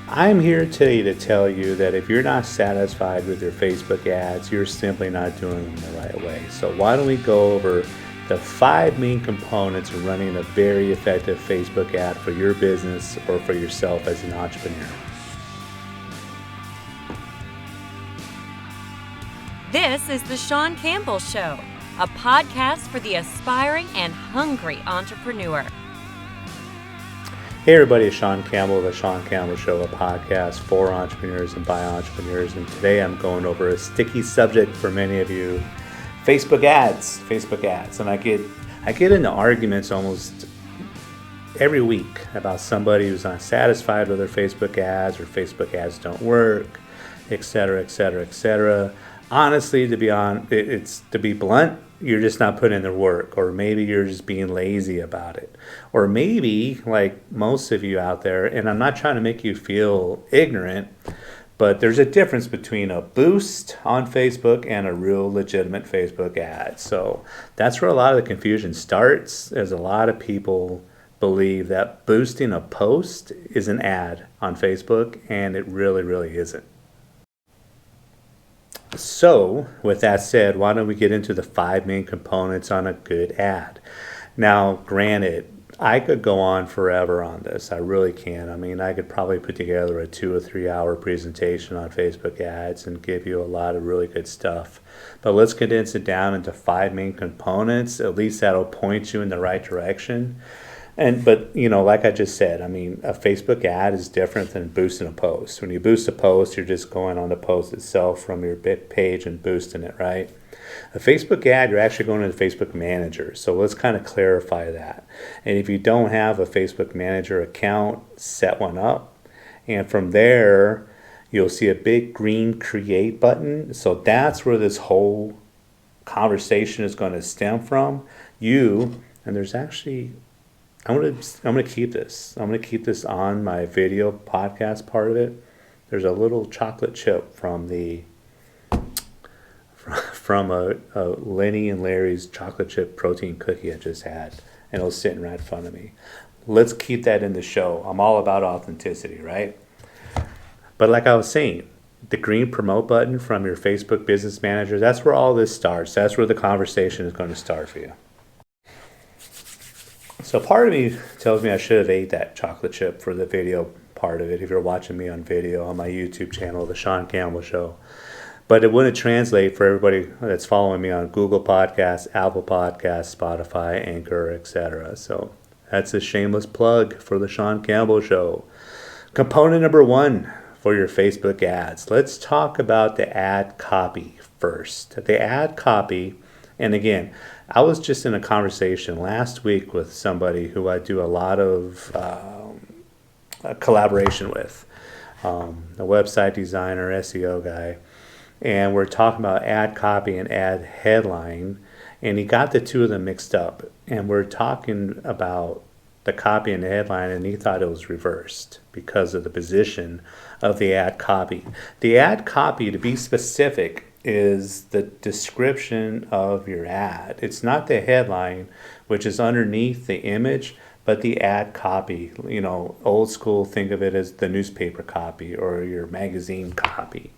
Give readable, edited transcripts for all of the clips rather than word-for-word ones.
I'm here today to tell you that if you're not satisfied with your Facebook ads, you're simply not doing them the right way. So why don't we go over the 5 main components of running a very effective Facebook ad for your business or for yourself as an entrepreneur. This is The Sean Campbell Show, a podcast for the aspiring and hungry entrepreneur. Hey everybody, it's Sean Campbell, The Sean Campbell Show, a podcast for entrepreneurs and by entrepreneurs. And today I'm going over a sticky subject for many of you, Facebook ads. And I get into arguments almost every week about somebody who's not satisfied with their Facebook ads or Facebook ads don't work, etc., etc., etc. Honestly, to be blunt, you're just not putting in the work, or maybe you're just being lazy about it, or maybe like most of you out there, and I'm not trying to make you feel ignorant, but there's a difference between a boost on Facebook and a real legitimate Facebook ad. So that's where a lot of the confusion starts, as a lot of people believe that boosting a post is an ad on Facebook, and it really isn't. So, with that said, why don't we get into the 5 main components on a good ad? Now, granted, I could go on forever on this. I really can. I mean, I could probably put together a 2 or 3 hour presentation on Facebook ads and give you a lot of really good stuff. But let's condense it down into 5 main components. At least that'll point you in the right direction. But like I just said, I mean, a Facebook ad is different than boosting a post. When you boost a post, you're just going on the post itself from your page and boosting it, right? A Facebook ad, you're actually going to the Facebook Manager. So let's kind of clarify that. And if you don't have a Facebook Manager account, set one up. And from there, you'll see a big green Create button. So that's where this whole conversation is going to stem from. And there's actually... I'm gonna keep this. I'm gonna keep this on my video podcast part of it. There's a little chocolate chip from Lenny and Larry's chocolate chip protein cookie I just had, and it was sitting right in front of me. Let's keep that in the show. I'm all about authenticity, right? But like I was saying, the green promote button from your Facebook Business Manager, that's where all this starts. That's where the conversation is going to start for you. So part of me tells me I should have ate that chocolate chip for the video part of it, if you're watching me on video on my YouTube channel, The Sean Campbell Show. But it wouldn't translate for everybody that's following me on Google Podcasts, Apple Podcasts, Spotify, Anchor, etc. So that's a shameless plug for The Sean Campbell Show. Component number 1 for your Facebook ads. Let's talk about the ad copy first. The ad copy, and again, I was just in a conversation last week with somebody who I do a lot of collaboration with, a website designer, SEO guy, and we're talking about ad copy and ad headline, and he got the two of them mixed up, and we're talking about the copy and the headline, and he thought it was reversed because of the position of the ad copy. The ad copy, to be specific, is the description of your ad. It's not the headline, which is underneath the image, but the ad copy. Old school, think of it as the newspaper copy or your magazine copy.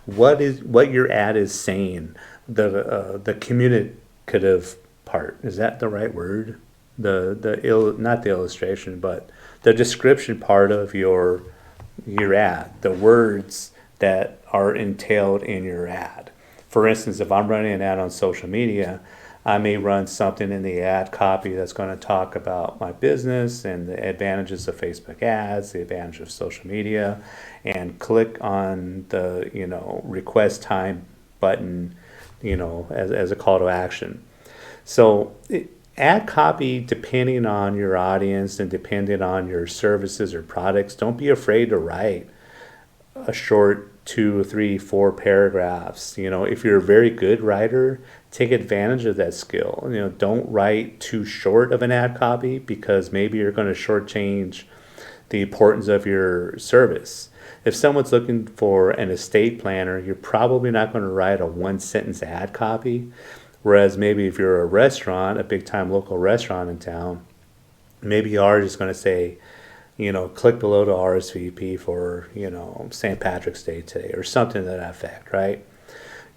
What your ad is saying, the communicative part. Is that the right word? Not the illustration, but the description part of your ad, the words that are entailed in your ad. For instance, if I'm running an ad on social media, I may run something in the ad copy that's going to talk about my business and the advantages of Facebook ads, the advantage of social media, and click on the request time button, as a call to action. So ad copy, depending on your audience and depending on your services or products, don't be afraid to write a short 2, 3, 4 paragraphs. If you're a very good writer, take advantage of that skill. Don't write too short of an ad copy, because maybe you're going to shortchange the importance of your service. If someone's looking for an estate planner, you're probably not going to write a 1-sentence ad copy. Whereas maybe if you're a restaurant, a big time local restaurant in town, maybe you are just going to say, click below to RSVP for, St. Patrick's Day today or something to that effect, right?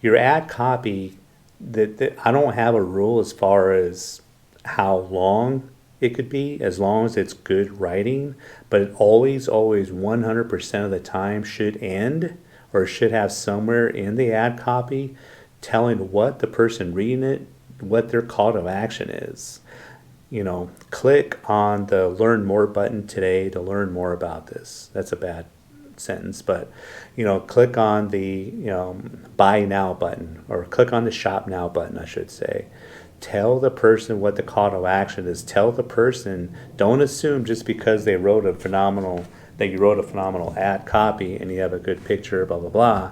Your ad copy, that I don't have a rule as far as how long it could be, as long as it's good writing, but it always 100% of the time should end or should have somewhere in the ad copy telling what the person reading it, what their call to action is. Click on the learn more button today to learn more about this. That's a bad sentence, but click on the buy now button, or click on the shop now button, I should say. Tell the person what the call to action is. Tell the person, don't assume just because they wrote a phenomenal ad copy and you have a good picture, blah blah blah,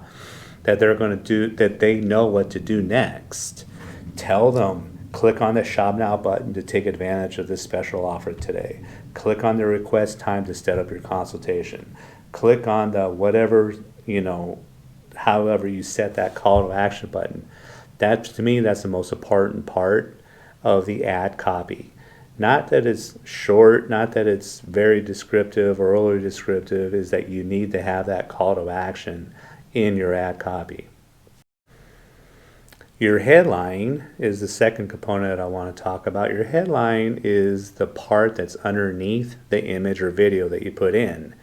that they know what to do next. Tell them, click on the shop now button to take advantage of this special offer today. Click on the request time to set up your consultation. Click on the whatever, however you set that call to action button. That, to me, that's the most important part of the ad copy. Not that it's short, not that it's very descriptive or overly descriptive, is that you need to have that call to action in your ad copy. Your headline is the second component I want to talk about. Your headline is the part that's underneath the image or video that you put in.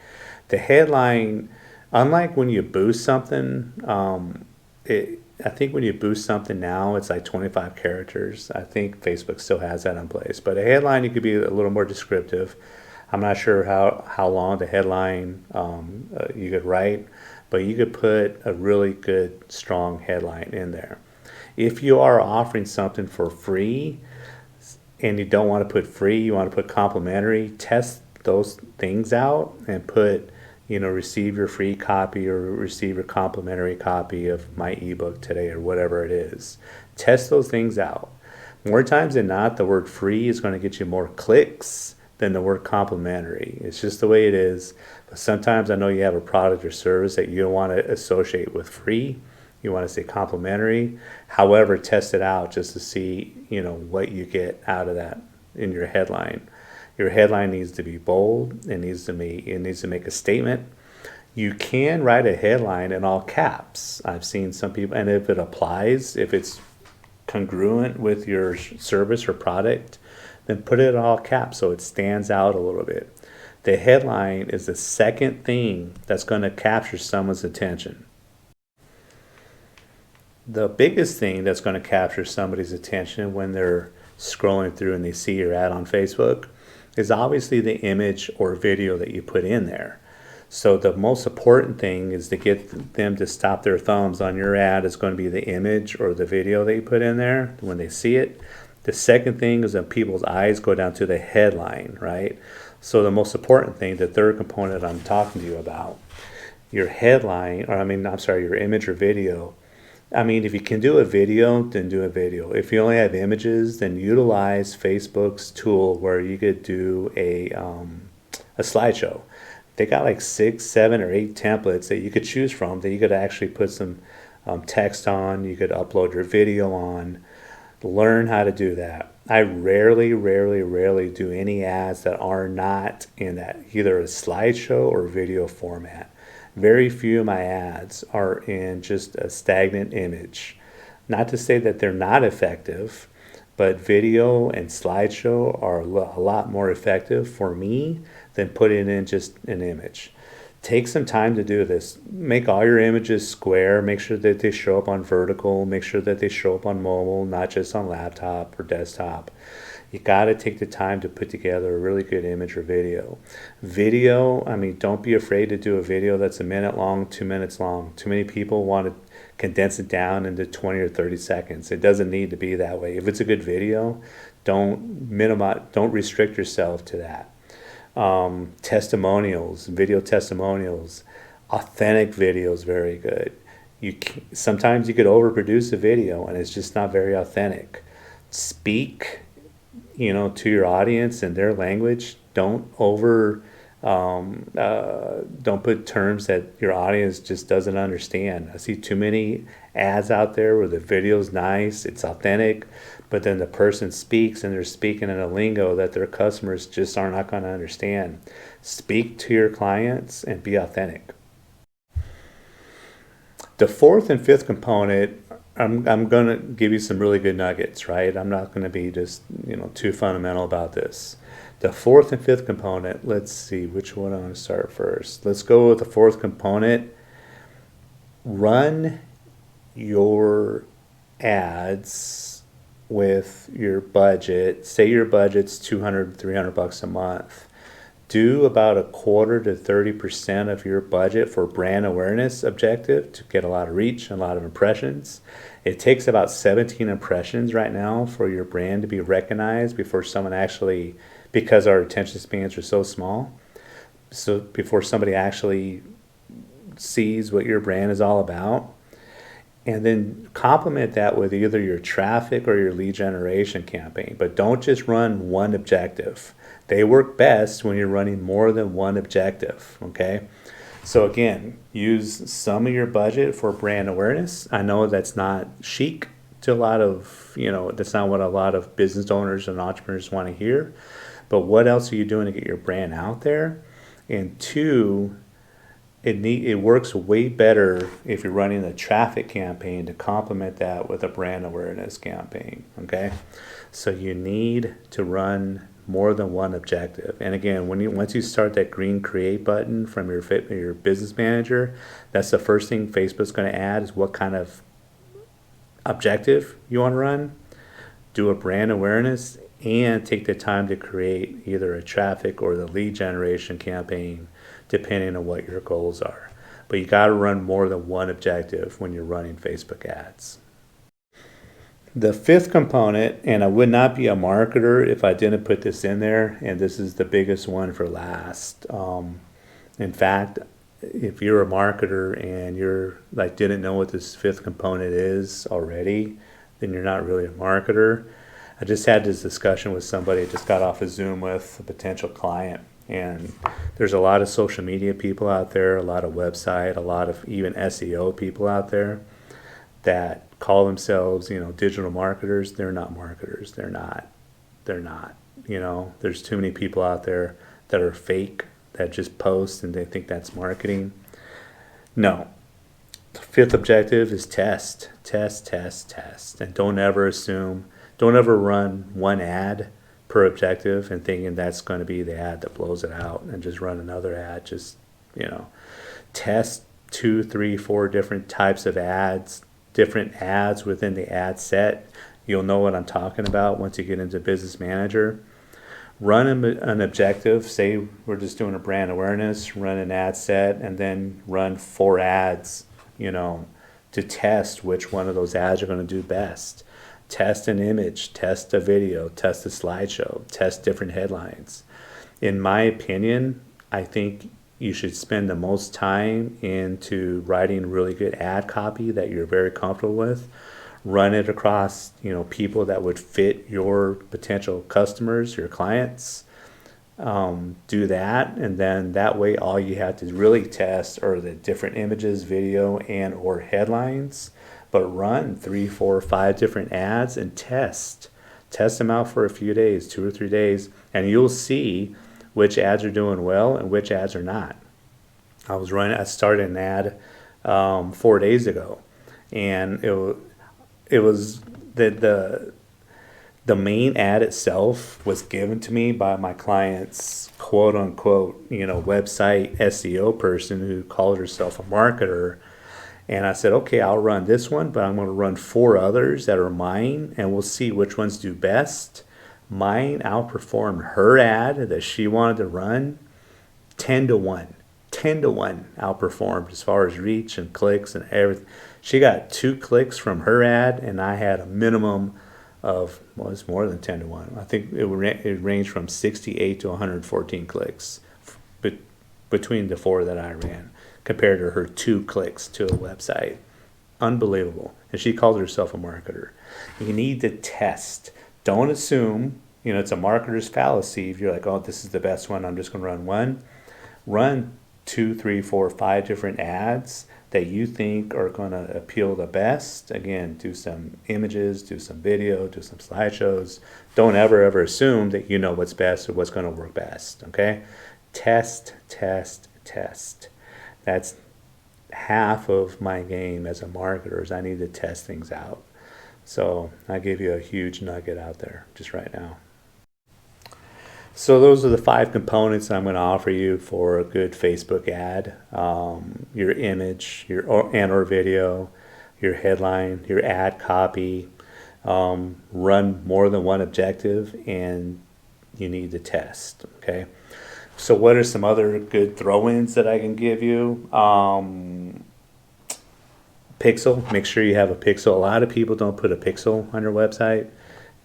The headline, unlike when you boost something, I think when you boost something now, it's like 25 characters. I think Facebook still has that in place. But a headline, you could be a little more descriptive. I'm not sure how long the headline you could write, but you could put a really good, strong headline in there. If you are offering something for free and you don't want to put free, you want to put complimentary, test those things out and put, receive your free copy or receive your complimentary copy of my ebook today or whatever it is. Test those things out. More times than not, the word free is going to get you more clicks than the word complimentary. It's just the way it is. But sometimes I know you have a product or service that you don't want to associate with free. You want to say complimentary. However, test it out just to see, what you get out of that in your headline. Your headline needs to be bold. It needs to make a statement. You can write a headline in all caps. I've seen some people, and if it applies, if it's congruent with your service or product, then put it in all caps so it stands out a little bit. The headline is the second thing that's going to capture someone's attention. The biggest thing that's going to capture somebody's attention when they're scrolling through and they see your ad on Facebook is obviously the image or video that you put in there. So the most important thing is to get them to stop their thumbs on your ad is going to be the image or the video that you put in there when they see it. The second thing is that people's eyes go down to the headline, right? So the most important thing, the third component I'm talking to you about, your headline, your image or video. If you can do a video, then do a video. If you only have images, then utilize Facebook's tool where you could do a slideshow. They got like 6, 7, or 8 templates that you could choose from that you could actually put some text on. You could upload your video on. Learn how to do that. I rarely do any ads that are not in that, either a slideshow or video format. Very few of my ads are in just a stagnant image. Not to say that they're not effective, but video and slideshow are a lot more effective for me than putting in just an image. Take some time to do this. Make all your images square. Make sure that they show up on vertical. Make sure that they show up on mobile, not just on laptop or desktop. You got to take the time to put together a really good image or video. Video, don't be afraid to do a video that's a minute long, 2 minutes long. Too many people want to condense it down into 20 or 30 seconds. It doesn't need to be that way. If it's a good video, don't restrict yourself to that. Testimonials, video testimonials, authentic videos, very good. Sometimes you could overproduce a video and it's just not very authentic. Speak to your audience in their language. Don't put terms that your audience just doesn't understand. I see too many ads out there where the video's nice, it's authentic, but then the person speaks and they're speaking in a lingo that their customers just are not going to understand. Speak to your clients and be authentic. The fourth and fifth component, I'm going to give you some really good nuggets, right? I'm not going to be just, too fundamental about this. The fourth and fifth component, let's see which one I'm going to start first. Let's go with the fourth component. Run your ads with your budget. Say your budget's $200, $300 a month. Do about a quarter to 30% of your budget for brand awareness objective to get a lot of reach and a lot of impressions. It takes about 17 impressions right now for your brand to be recognized before someone actually, because our attention spans are so small, so before somebody actually sees what your brand is all about. And then complement that with either your traffic or your lead generation campaign. But don't just run one objective. They work best when you're running more than one objective, okay? So again, use some of your budget for brand awareness. I know that's not chic to a lot of, that's not what a lot of business owners and entrepreneurs want to hear. But what else are you doing to get your brand out there? And two, it works way better if you're running a traffic campaign to complement that with a brand awareness campaign, okay? So you need to run more than one objective. And again, once you start that green create button from your business manager, that's the first thing Facebook's going to add is what kind of objective you want to run. Do a brand awareness and take the time to create either a traffic or the lead generation campaign depending on what your goals are. But you got to run more than one objective when you're running Facebook ads. The fifth component, and I would not be a marketer if I didn't put this in there, and this is the biggest one for last. In fact, if you're a marketer and you're didn't know what this fifth component is already, then you're not really a marketer. I just had this discussion with somebody, just got off a Zoom with a potential client. And there's a lot of social media people out there, a lot of website, a lot of even SEO people out there that call themselves, digital marketers. They're not marketers. They're not. There's too many people out there that are fake, that just post and they think that's marketing. No. The fifth objective is test. And don't ever run one ad per objective and thinking that's going to be the ad that blows it out, and just run another ad. Just, test 2, 3, 4 different types of ads, different ads within the ad set. You'll know what I'm talking about once you get into Business Manager. Run an objective. Say we're just doing a brand awareness, run an ad set, and then run 4 ads, to test which one of those ads are going to do best. Test an image, test a video, test a slideshow, test different headlines. In my opinion, I think you should spend the most time into writing really good ad copy that you're very comfortable with. Run it across, people that would fit your potential customers, your clients. Do that, and then that way all you have to really test are the different images, video, and or headlines. But run 3, 4, 5 different ads and test them out for a few days, 2 or 3 days, and you'll see which ads are doing well and which ads are not. I started an ad 4 days ago, and it was the main ad itself was given to me by my client's quote unquote website SEO person who called herself a marketer. And I said, okay, I'll run this one, but I'm going to run 4 others that are mine, and we'll see which ones do best. Mine outperformed her ad that she wanted to run 10 to 1. 10 to 1 outperformed as far as reach and clicks and everything. She got 2 clicks from her ad, and I had a minimum of, it's more than 10 to 1. I think it ranged from 68 to 114 clicks between the 4 that I ran, compared to her 2 clicks to a website. Unbelievable. And she called herself a marketer. You need to test. Don't assume, it's a marketer's fallacy. If you're like, oh, this is the best one, I'm just going to run one. Run 2, 3, 4, 5 different ads that you think are going to appeal the best. Again, do some images, do some video, do some slideshows. Don't ever assume that you know what's best or what's going to work best, okay? test, test, test. That's half of my game as a marketer is I need to test things out. So I give you a huge nugget out there just right now. So those are the 5 components I'm going to offer you for a good Facebook ad. Your image, or video, your headline, your ad copy, run more than one objective, and you need to test. Okay. So what are some other good throw-ins that I can give you? Pixel. Make sure you have a pixel. A lot of people don't put a pixel on your website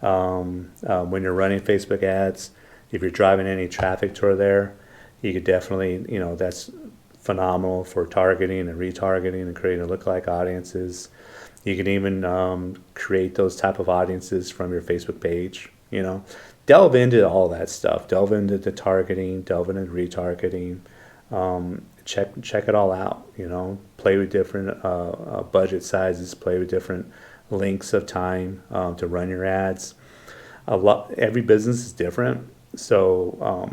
when you're running Facebook ads. If you're driving any traffic toward there, you could definitely, that's phenomenal for targeting and retargeting and creating lookalike audiences. You can even create those type of audiences from your Facebook page. Delve into all that stuff. Delve into the targeting. Delve into retargeting. Check it all out. Play with different budget sizes. Play with different lengths of time to run your ads. Every business is different. So,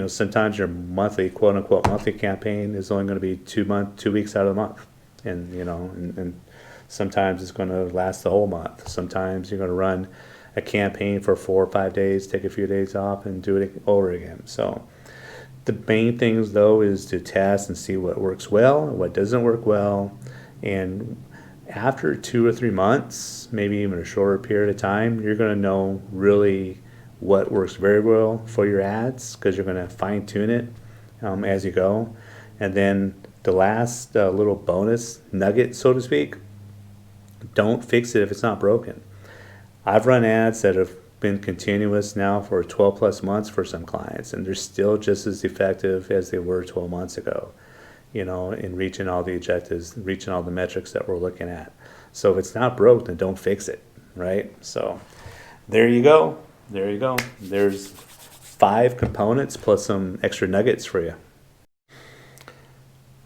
sometimes your monthly, quote unquote, monthly campaign is only going to be 2 weeks out of the month. And sometimes it's going to last the whole month. Sometimes you're going to run a campaign for 4 or 5 days, take a few days off, and do it over again. So the main things, though, is to test and see what works well and what doesn't work well. And after 2 or 3 months, maybe even a shorter period of time, you're going to know really what works very well for your ads, because you're going to fine tune it as you go. And then the last little bonus nugget, so to speak, don't fix it if it's not broken. I've run ads that have been continuous now for 12 plus months for some clients, and they're still just as effective as they were 12 months ago, in reaching all the objectives, reaching all the metrics that we're looking at. So if it's not broke, then don't fix it, right? So there you go. There's 5 components plus some extra nuggets for you.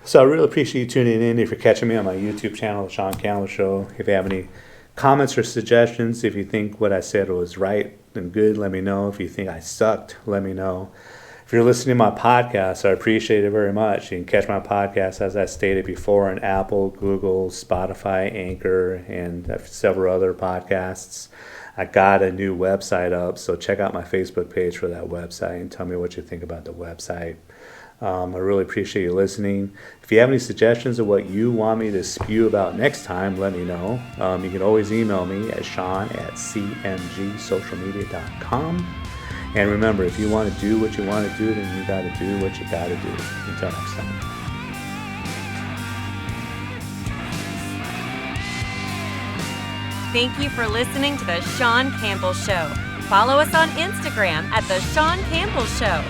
So I really appreciate you tuning in. If you're catching me on my YouTube channel, The Sean Campbell Show, if you have any comments or suggestions, if you think what I said was right and good, let me know. If you think I sucked, let me know. If you're listening to my podcast, I appreciate it very much. You can catch my podcast, as I stated before, on Apple, Google, Spotify, Anchor, and several other podcasts. I got a new website up, so check out my Facebook page for that website and tell me what you think about the website. I really appreciate you listening. If you have any suggestions of what you want me to spew about next time, let me know. You can always email me at sean@cmgsocialmedia.com. And remember, if you want to do what you want to do, then you got to do what you got to do. Until next time. Thank you for listening to The Sean Campbell Show. Follow us on Instagram at The Sean Campbell Show.